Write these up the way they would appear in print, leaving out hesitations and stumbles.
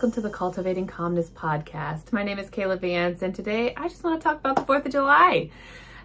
welcome to the Cultivating Calmness Podcast. My name is 𝗘𝗫𝗵𝘂𝗀𝘃𝗀𝘀, and today I just want to talk about the 4th of July.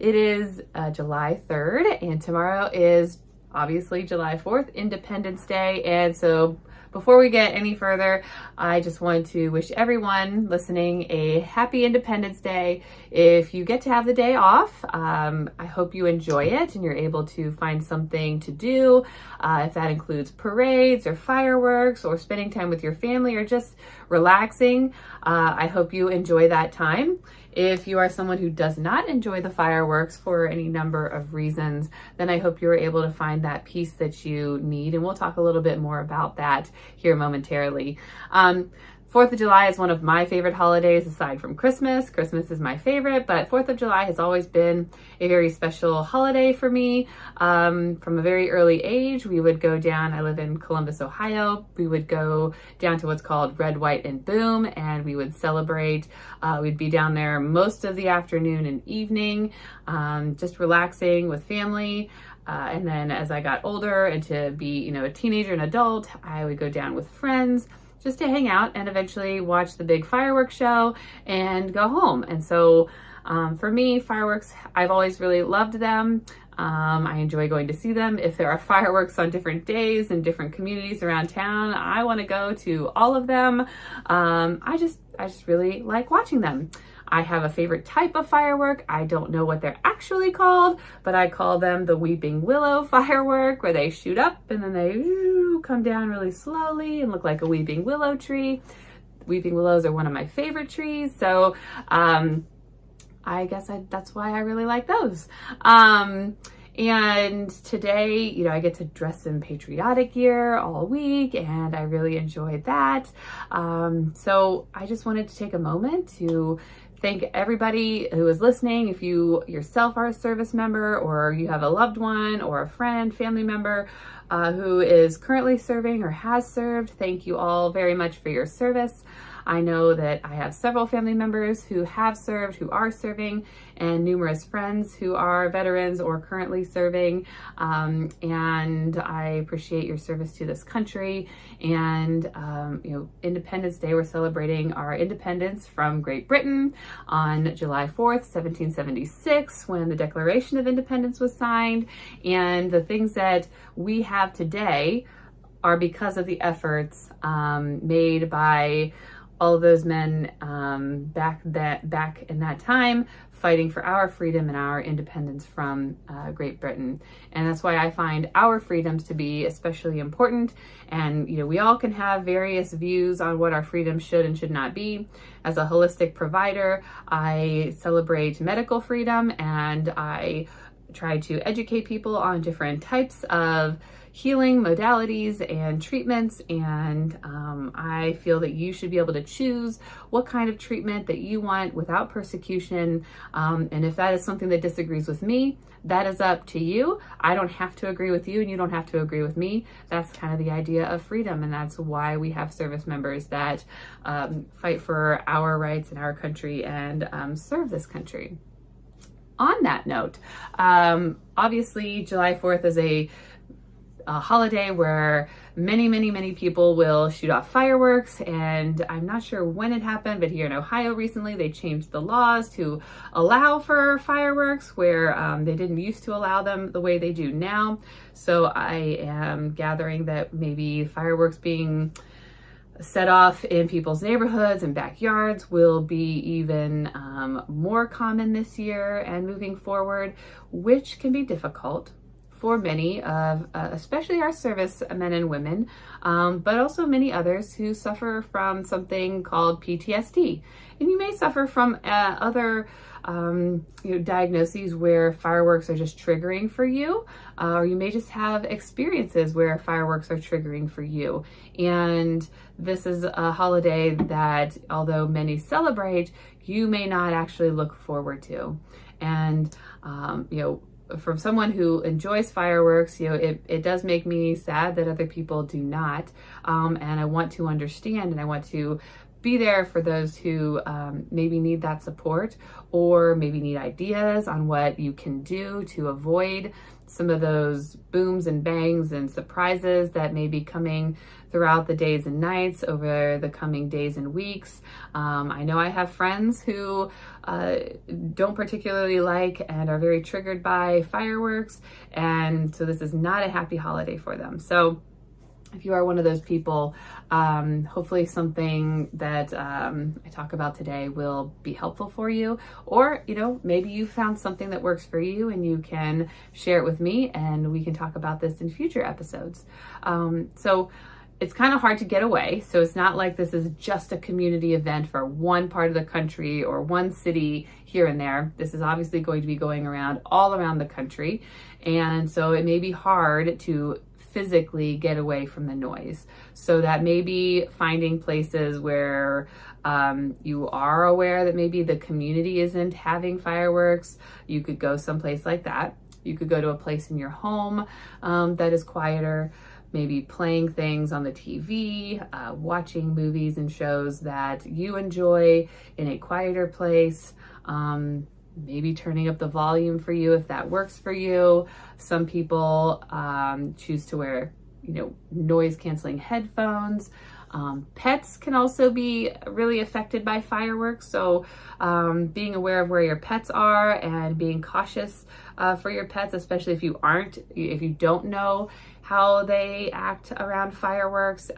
It is July 3rd, and tomorrow is obviously July 4th, Independence Day. And so before we get any further, I just want to wish everyone listening a happy Independence Day. If you get to have the day off, I hope you enjoy it and you're able to find something to do. If that includes parades or fireworks or spending time with your family or just relaxing, I hope you enjoy that time. If you are someone who does not enjoy the fireworks for any number of reasons, then I hope you're able to find that peace that you need. And we'll talk a little bit more about that here momentarily. 4th of July is one of my favorite holidays aside from Christmas. Christmas is my favorite, but 4th of July has always been a very special holiday for me. From a very early age, we would go down, I live in Columbus, Ohio. We would go down to what's called Red, White, and Boom, and we would celebrate. We'd be down there most of the afternoon and evening, just relaxing with family. And then as I got older and to be, a teenager and adult, I would go down with friends just to hang out and eventually watch the big fireworks show and go home. And so for me, fireworks, I've always really loved them. I enjoy going to see them. If there are fireworks on different days in different communities around town, I want to go to all of them. I just really like watching them. I have a favorite type of firework. I don't know what they're actually called, but I call them the Weeping Willow firework, where they shoot up and then they come down really slowly and look like a weeping willow tree. Weeping willows are one of my favorite trees, so I guess that's why I really like those. And today, I get to dress in patriotic gear all week, and I really enjoyed that. So I just wanted to take a moment to thank everybody who is listening. If you yourself are a service member, or you have a loved one or a friend, family member who is currently serving or has served, thank you all very much for your service. I know that I have several family members who have served, who are serving, and numerous friends who are veterans or currently serving. And I appreciate your service to this country. And, Independence Day, we're celebrating our independence from Great Britain on July 4th, 1776, when the Declaration of Independence was signed. And the things that we have today are because of the efforts made by all of those men back in that time, fighting for our freedom and our independence from Great Britain. And that's why I find our freedoms to be especially important. And, we all can have various views on what our freedoms should and should not be. As a holistic provider, I celebrate medical freedom, and I try to educate people on different types of healing modalities and treatments, and I feel that you should be able to choose what kind of treatment that you want without persecution. And if that is something that disagrees with me, that is up to you. I don't have to agree with you, and you don't have to agree with me. That's kind of the idea of freedom, and that's why we have service members that fight for our rights in our country and serve this country. On that note, obviously July 4th is a holiday where many people will shoot off fireworks, and I'm not sure when it happened, but here in Ohio recently they changed the laws to allow for fireworks where they didn't used to allow them the way they do now. So I am gathering that maybe fireworks being set off in people's neighborhoods and backyards will be even more common this year and moving forward, which can be difficult for many of, especially our service men and women, but also many others who suffer from something called PTSD. And you may suffer from other diagnoses where fireworks are just triggering for you, or you may just have experiences where fireworks are triggering for you. And this is a holiday that, although many celebrate, you may not actually look forward to. And, from someone who enjoys fireworks, it does make me sad that other people do not. And I want to understand, and I want to be there for those who maybe need that support, or maybe need ideas on what you can do to avoid some of those booms and bangs and surprises that may be coming throughout the days and nights over the coming days and weeks. I know I have friends who don't particularly like and are very triggered by fireworks, and so this is not a happy holiday for them. So if you are one of those people, hopefully something that I talk about today will be helpful for you, or, maybe you found something that works for you and you can share it with me and we can talk about this in future episodes. So it's kind of hard to get away. So it's not like this is just a community event for one part of the country or one city here and there. This is obviously going to be going around all around the country. And so it may be hard to physically get away from the noise. So that may be finding places where you are aware that maybe the community isn't having fireworks. You could go someplace like that. You could go to a place in your home that is quieter, maybe playing things on the TV, watching movies and shows that you enjoy in a quieter place. Maybe turning up the volume for you if that works for you. Some people choose to wear, noise canceling headphones. Pets can also be really affected by fireworks. So being aware of where your pets are and being cautious for your pets, especially if you don't know how they act around fireworks,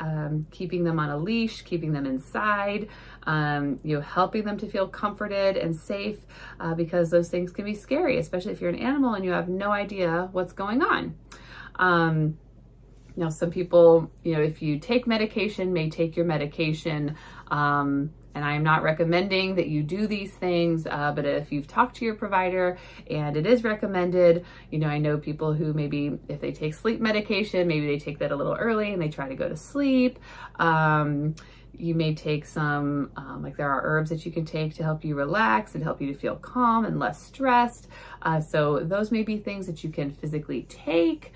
keeping them on a leash, keeping them inside, helping them to feel comforted and safe, because those things can be scary, especially if you're an animal and you have no idea what's going on. Some people, if you take medication, may take your medication, and I'm not recommending that you do these things, but if you've talked to your provider and it is recommended, I know people who maybe if they take sleep medication, maybe they take that a little early and they try to go to sleep. You may take some, there are herbs that you can take to help you relax and help you to feel calm and less stressed. So those may be things that you can physically take.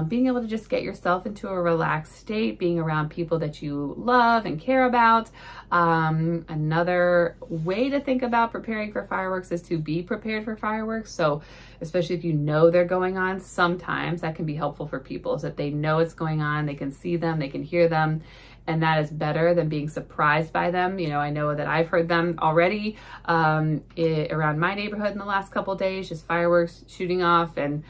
Being able to just get yourself into a relaxed state, being around people that you love and care about. Another way to think about preparing for fireworks is to be prepared for fireworks. So especially if you know they're going on, sometimes that can be helpful for people, so that they know it's going on, they can see them, they can hear them. And that is better than being surprised by them. I know that I've heard them already around my neighborhood in the last couple of days, just fireworks shooting off, and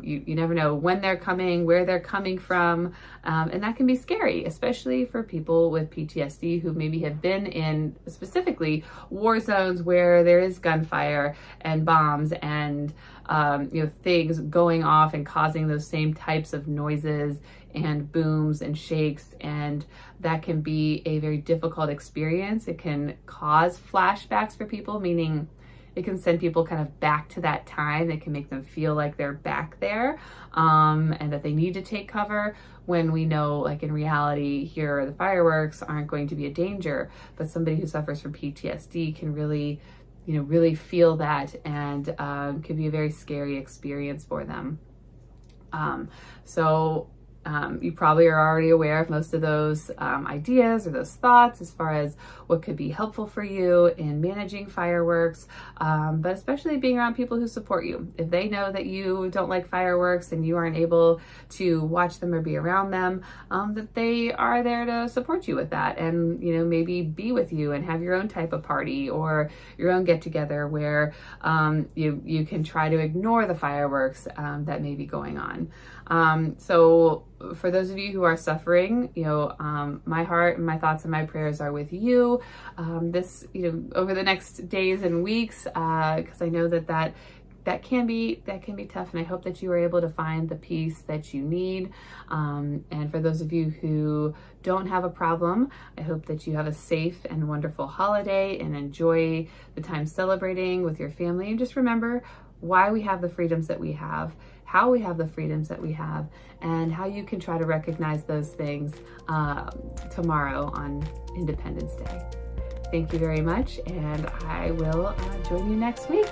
you never know when they're coming, where they're coming from, and that can be scary, especially for people with PTSD who maybe have been in specifically war zones where there is gunfire and bombs and things going off and causing those same types of noises and booms and shakes, and that can be a very difficult experience. It can cause flashbacks for people, meaning it can send people kind of back to that time. It can make them feel like they're back there, and that they need to take cover, when we know, like in reality, here the fireworks aren't going to be a danger. But somebody who suffers from PTSD can really feel that, and can be a very scary experience for them. You probably are already aware of most of those ideas or those thoughts as far as what could be helpful for you in managing fireworks, but especially being around people who support you. If they know that you don't like fireworks and you aren't able to watch them or be around them, that they are there to support you with that, and maybe be with you and have your own type of party or your own get together where you can try to ignore the fireworks that may be going on. So for those of you who are suffering, my heart and my thoughts and my prayers are with you, over the next days and weeks, because I know that can be tough, and I hope that you are able to find the peace that you need. And for those of you who don't have a problem, I hope that you have a safe and wonderful holiday and enjoy the time celebrating with your family, and just remember why we have the freedoms that we have, how we have the freedoms that we have, and how you can try to recognize those things tomorrow on Independence Day. Thank you very much, and I will join you next week.